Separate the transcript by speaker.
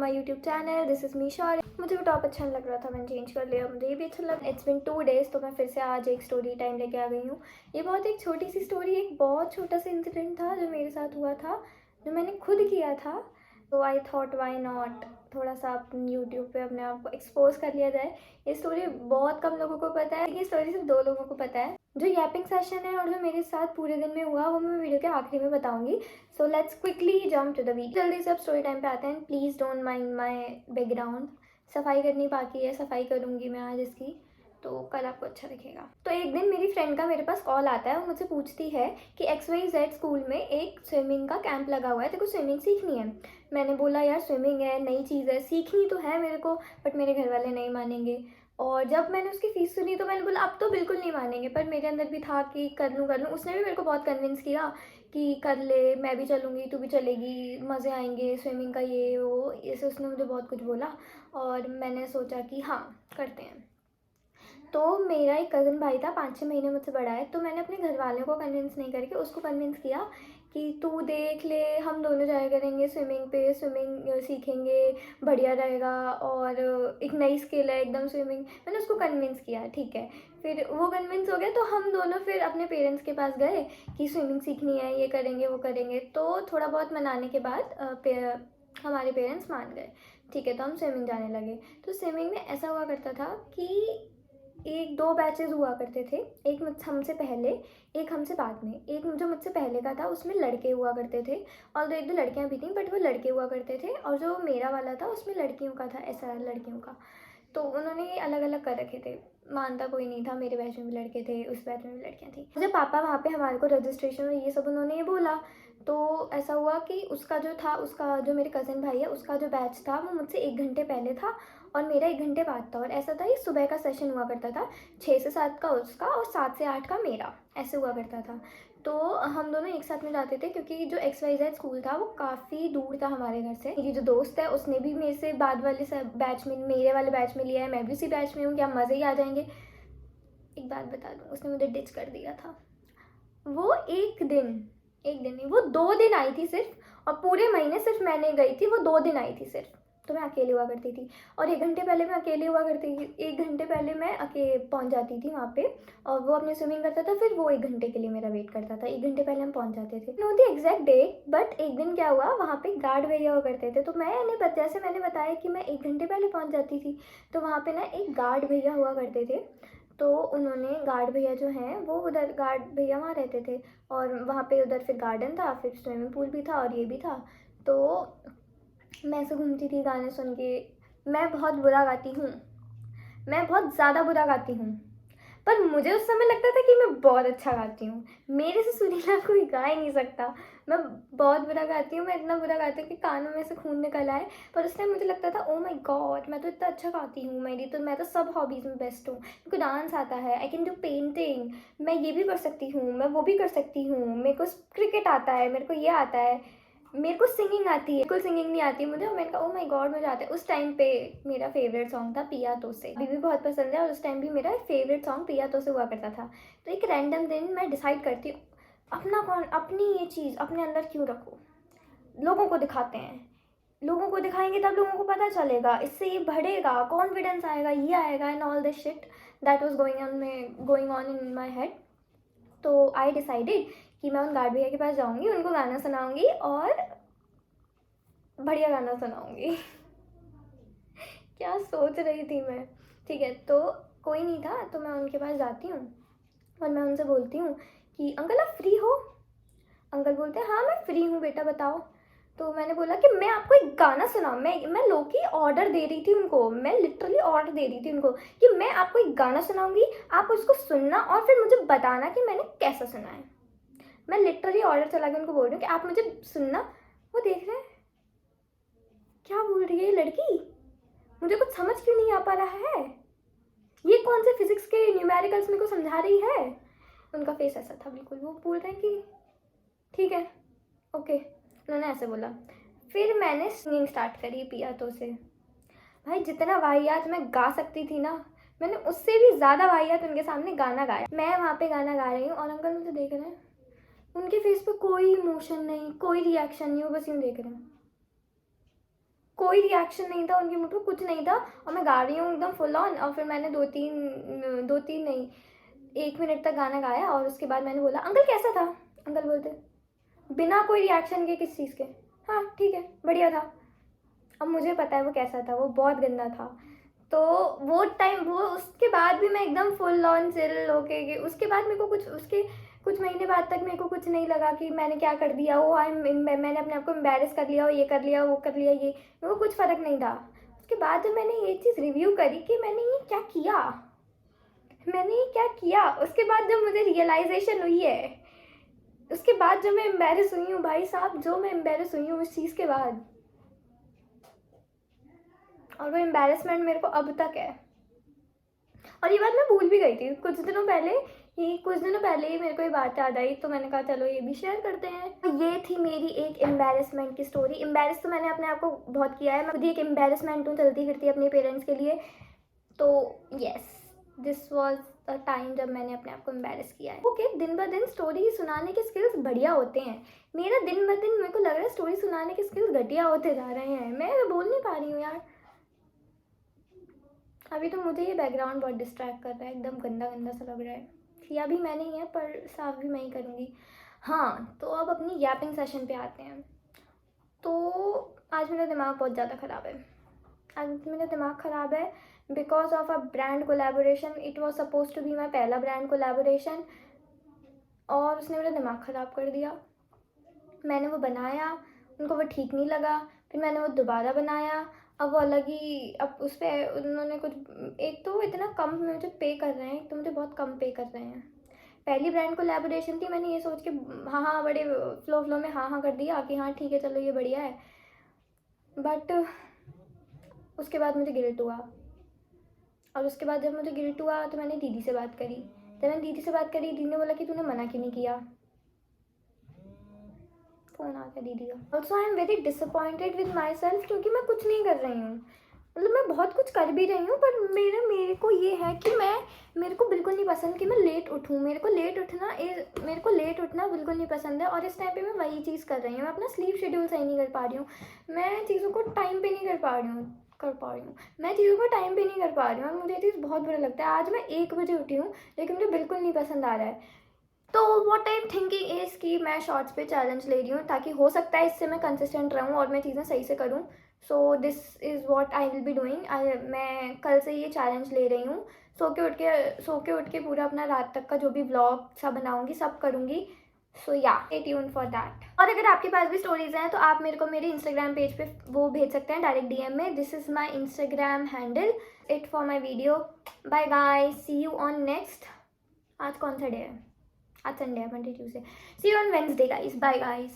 Speaker 1: My YouTube channel. This is me Shaurya. मुझे वो top अच्छा नहीं लग रहा था, मैंने चेंज कर लिया। मुझे ये भी अच्छा लगा। इट्स बिन 2 डेज़, तो मैं फिर से आज एक स्टोरी टाइम लेके आ गई हूँ। ये बहुत एक छोटी सी स्टोरी, एक बहुत छोटा सा इंसिडेंट था जो मेरे साथ हुआ था, जो मैंने खुद किया था। तो आई थॉट वाई नॉट थोड़ा सा अपने यूट्यूब पे अपने आप को एक्सपोज कर लिया जाए। ये स्टोरी बहुत कम लोगों को पता है, ये स्टोरी सिर्फ 2 लोगों को पता है। जो यैपिंग सेशन है और जो मेरे साथ पूरे दिन में हुआ वो मैं वीडियो के आखिरी में बताऊंगी। So let's quickly jump to the video. जल्दी से अब स्टोरी टाइम पे आते हैं। Please don't mind my background. सफाई करनी बाकी है, सफाई करूँगी मैं आज इसकी, तो कल आपको अच्छा दिखेगा। तो एक दिन मेरी फ्रेंड का मेरे पास कॉल आता है। वो मुझसे पूछती है कि XYZ स्कूल में एक स्विमिंग का कैंप लगा हुआ है, तेरे को स्विमिंग सीखनी है। मैंने बोला यार स्विमिंग है, नई चीज़ है, सीखनी तो है मेरे को, बट मेरे घर वाले नहीं मानेंगे। और जब मैंने उसकी फ़ीस सुनी तो मैंने बोला अब तो बिल्कुल नहीं मानेंगे, पर मेरे अंदर भी था कि कर लूँ कर लूँ। उसने भी मेरे को बहुत कन्विंस किया कि कर ले, मैं भी चलूँगी, तू भी चलेगी, मज़े आएंगे स्विमिंग का, ये वो ऐसे उसने मुझे बहुत कुछ बोला। और मैंने सोचा कि हाँ करते हैं। तो मेरा एक कज़न भाई था, 5-6 महीने मुझसे बड़ा है। तो मैंने अपने घर वालों को कन्विंस नहीं करके उसको कन्विंस किया कि तू देख ले, हम दोनों जाया करेंगे स्विमिंग पे, स्विमिंग सीखेंगे, बढ़िया रहेगा और एक नई स्किल है एकदम स्विमिंग। मैंने उसको कन्विंस किया, ठीक है। फिर वो कन्विंस हो गया तो हम दोनों फिर अपने पेरेंट्स के पास गए कि स्विमिंग सीखनी है, ये करेंगे वो करेंगे। तो थोड़ा बहुत मनाने के बाद हमारे पेरेंट्स मान गए, ठीक है। तो हम स्विमिंग जाने लगे। तो स्विमिंग में ऐसा हुआ करता था कि 1-2 बैचेज़ हुआ करते थे, एक हमसे पहले, एक हमसे बाद में। एक जो मुझसे पहले का था उसमें लड़के हुआ करते थे, और 2-1 लड़कियां भी थीं, बट वो लड़के हुआ करते थे। और जो मेरा वाला था उसमें लड़कियों का था, ऐसा लड़कियों का। तो उन्होंने ये अलग अलग कर रखे थे, मानता कोई नहीं था। मेरे बैच में भी लड़के थे, उस बैच में भी लड़कियां थी। जब पापा वहाँ पे हमारे को रजिस्ट्रेशन और ये सब उन्होंने ये बोला, तो ऐसा हुआ कि उसका जो था, उसका जो मेरे कज़न भाई है उसका जो बैच था वो मुझसे 1 घंटे पहले था और मेरा 1 घंटे बाद था। और ऐसा था, ये सुबह का सेशन हुआ करता था, 6 से 7 का उसका और 7 से 8 का मेरा, ऐसे हुआ करता था। तो हम दोनों एक साथ में जाते थे, क्योंकि जो XYZ स्कूल था वो काफ़ी दूर था हमारे घर से। मेरी जो दोस्त है उसने भी मेरे से बाद वाले बैच में, मेरे वाले बैच में लिया है, मैं भी उसी बैच में हूँ, क्या मज़े ही आ जाएंगे। एक बात बता दूँ, उसने मुझे डिच कर दिया था। वो एक दिन नहीं, वो 2 दिन आई थी सिर्फ, और पूरे महीने सिर्फ मैंने गई थी, वो 2 दिन आई थी सिर्फ। तो मैं अकेले हुआ करती थी, और 1 घंटे पहले मैं अकेले हुआ करती थी। 1 घंटे पहले मैं पहुंच जाती थी वहाँ पे, और वो अपनी स्विमिंग करता था, फिर वो 1 घंटे के लिए मेरा वेट करता था। 1 घंटे पहले हम पहुंच जाते थे। Know the exact date, but एक दिन क्या हुआ, वहाँ पे गार्ड भैया हुआ करते थे। तो जैसे मैंने बताया कि मैं 1 घंटे पहले पहुँच जाती थी, तो वहाँ पे ना एक गार्ड भैया हुआ करते थे। तो उन्होंने, गार्ड भैया जो हैं वो उधर, गार्ड भैया वहाँ रहते थे, और वहाँ पे उधर फिर गार्डन था, फिर स्विमिंग पूल भी था और ये भी था। तो मैं ऐसे घूमती थी गाने सुन के। मैं बहुत बुरा गाती हूँ, मैं बहुत ज़्यादा बुरा गाती हूँ, पर मुझे उस समय लगता था कि मैं बहुत अच्छा गाती हूँ। मेरे से सुरीला कोई गा ही नहीं सकता। मैं बहुत बुरा गाती हूँ, मैं इतना बुरा गाती हूँ कि कानों में से खून निकल आए। पर उस टाइम मुझे लगता था ओ माय गॉड, मैं तो इतना अच्छा गाती हूँ, मैं तो सब हॉबीज़ में बेस्ट हूँ। मेरे को डांस आता है, आई कैन डू पेंटिंग, मैं ये भी कर सकती हूँ, मैं वो भी कर सकती हूँ, मेरे को क्रिकेट आता है, मेरे को ये आता है, मेरे को सिंगिंग आती है। बिल्कुल सिंगिंग नहीं आती मुझे, और मैंने कहा ओ माय गॉड मुझे आता है। उस टाइम पे मेरा फेवरेट सॉन्ग था पिया तो से, अभी भी बहुत पसंद है, और उस टाइम भी मेरा फेवरेट सॉन्ग पिया तो से हुआ करता था। तो एक रैंडम दिन मैं डिसाइड करती हूँ, अपनी ये चीज़ अपने अंदर क्यों रखो, लोगों को दिखाते हैं, लोगों को दिखाएंगे तब लोगों को पता चलेगा, इससे ये बढ़ेगा, कॉन्फिडेंस आएगा, ये आएगा, and all this shit that was going on in my head. तो आई डिसाइडेड कि मैं उन गार्ड भैया के पास जाऊँगी, उनको गाना सुनाऊँगी और बढ़िया गाना सुनाऊँगी। क्या सोच रही थी मैं। ठीक है, तो कोई नहीं था, तो मैं उनके पास जाती हूँ और मैं उनसे बोलती हूँ कि अंकल आप फ्री हो। अंकल बोलते हैं हाँ मैं फ्री हूँ बेटा, बताओ। तो मैंने बोला कि मैं आपको एक गाना सुनाऊँ। मैं लो की ऑर्डर दे रही थी उनको, मैं लिटरली ऑर्डर दे रही थी उनको कि मैं आपको एक गाना सुनाऊँगी, आप उसको सुनना और फिर मुझे बताना कि मैंने कैसा सुना है। मैं लिटरली ऑर्डर चला के उनको बोल रही हूँ कि आप मुझे सुनना। वो देख रहे हैं क्या बोल रही है ये लड़की, मुझे कुछ समझ क्यों नहीं आ पा रहा है, ये कौन से फिजिक्स के न्यूमेरिकल्स मेरे को समझा रही है। उनका फेस ऐसा था बिल्कुल, वो बोल रहे हैं कि ठीक है ओके, उन्होंने ऐसे बोला। फिर मैंने सिंगिंग स्टार्ट करी पिया तो से। भाई जितना वाहियात मैं गा सकती थी ना, मैंने उससे भी ज़्यादा वाहियात उनके सामने गाना गाया। मैं वहाँ पे गाना गा रही हूँ और अंकल मुझे देख रहे हैं, उनके फेस पे कोई इमोशन नहीं, कोई रिएक्शन नहीं, वो बस यूँ देख रहे हैं। कोई रिएक्शन नहीं था उनके मुँह पे, कुछ नहीं था, और मैं गा रही हूँ एकदम फुल ऑन। और फिर मैंने दो तीन नहीं, 1 मिनट तक गाना गाया, और उसके बाद मैंने बोला अंकल कैसा था। अंकल बोलते बिना कोई रिएक्शन के किस चीज़ के, हाँ ठीक है बढ़िया था। अब मुझे पता है वो कैसा था, वो बहुत गंदा था। तो वो टाइम, वो उसके बाद भी मैं एकदम फुल ऑन चिल होके कि उसके बाद मेरे को उसके कुछ महीने बाद तक मेरे को कुछ नहीं लगा कि मैंने क्या कर दिया, वो मैंने अपने आप को एम्बेरस कर लिया, और ये कर लिया, वो कर लिया, ये मेरे को कुछ फ़र्क नहीं था। उसके बाद जब मैंने ये चीज़ रिव्यू करी कि मैंने ये क्या किया, उसके बाद जब मुझे रियलाइजेशन हुई है, उसके बाद जो मैं एम्बेरस हुई हूँ भाई साहब, जो मैं एम्बेरस हुई हूँ उस चीज़ के बाद, और वो एम्बेरसमेंट मेरे को अब तक है। और ये बात मैं भूल भी गई थी कुछ दिनों पहले ही मेरे को ये बात याद आई, तो मैंने कहा चलो ये भी शेयर करते हैं। तो ये थी मेरी एक एम्बेरसमेंट की स्टोरी। एम्बेरस तो मैंने अपने आप को बहुत किया है, मैं खुद ही एक एम्बेरसमेंट हूँ चलती फिरती अपने पेरेंट्स के लिए। तो yes, this was a time जब मैंने अपने आप को एम्बेरस किया है। ओके, दिन ब दिन स्टोरी सुनाने के स्किल्स बढ़िया होते हैं। मेरा दिन ब दिन मेरे को लग रहा है स्टोरी सुनाने के स्किल्स घटिया होते जा रहे हैं। मैं बोल नहीं पा रही हूँ यार। अभी तो मुझे ये बैकग्राउंड बहुत डिस्ट्रैक्ट कर रहा है, एकदम गंदा गंदा सा लग रहा है। किया भी मैंने ही है, पर साफ भी मैं ही करूँगी। हाँ, तो अब अपनी गैपिंग सेशन पे आते हैं। तो आज मेरा दिमाग बहुत ज़्यादा ख़राब है। आज मेरा दिमाग ख़राब है because of a brand collaboration. It was suppose to be my पहला ब्रांड कोलैबोरेशन, और उसने मेरा दिमाग ख़राब कर दिया। मैंने वो बनाया, उनको वो ठीक नहीं लगा, फिर मैंने वो दोबारा बनाया। अब वो अलग ही, अब उस पर उन्होंने कुछ, एक तो वो इतना कम मुझे पे कर रहे हैं, एक तो मुझे बहुत कम पे कर रहे हैं। पहली ब्रांड कोलैबोरेशन थी, मैंने ये सोच के हाँ हाँ बड़े फ्लो में हाँ हाँ कर दिया कि हाँ ठीक है चलो ये बढ़िया है। बट उसके बाद मुझे गिल्ट हुआ, और उसके बाद जब मुझे गिल्ट हुआ तो मैंने दीदी से बात करी। जब मैंने दीदी से बात करी, दीदी ने बोला कि तूने मना क्यों नहीं किया। फ़ोन आ गया दीदी का। Also I am very disappointed with my self, क्योंकि मैं कुछ नहीं कर रही हूँ। मतलब मैं बहुत कुछ कर भी रही हूँ, पर मेरे को ये है कि मेरे को बिल्कुल नहीं पसंद कि मैं लेट उठूँ। मेरे को लेट उठना बिल्कुल नहीं पसंद है, और इस टाइम पे मैं वही चीज़ कर रही हूँ। मैं अपना स्लीप शेड्यूल सही नहीं कर पा रही हूँ। मैं चीज़ों को टाइम पे नहीं कर पा रही हूँ। मैं चीज़ों को टाइम पे नहीं कर पा रही हूँ, और मुझे ये चीज़ बहुत बुरा लगता है। आज मैं 1 बजे उठी हूँ, लेकिन मुझे बिल्कुल नहीं पसंद आ रहा है। तो what I am thinking is कि मैं शॉर्ट्स पे चैलेंज ले रही हूँ, ताकि हो सकता है इससे मैं कंसिस्टेंट रहूँ और मैं चीज़ें सही से करूँ। So this is what I will be doing. मैं कल से ये चैलेंज ले रही हूँ। सो के उठ के पूरा अपना रात तक का जो भी व्लॉग सब बनाऊँगी, सब करूँगी। सो या स्टे ट्यून्ड फॉर दैट। और अगर आपके पास भी स्टोरीज़ हैं तो आप मेरे को मेरे इंस्टाग्राम पेज पे वो भेज सकते हैं डायरेक्ट डीएम में। This is my Instagram handle. It for my video. Bye guys, see you on next. आज कौन सा डे है? आज संडे है, Monday Tuesday. See you on Wednesday guys. Bye guys.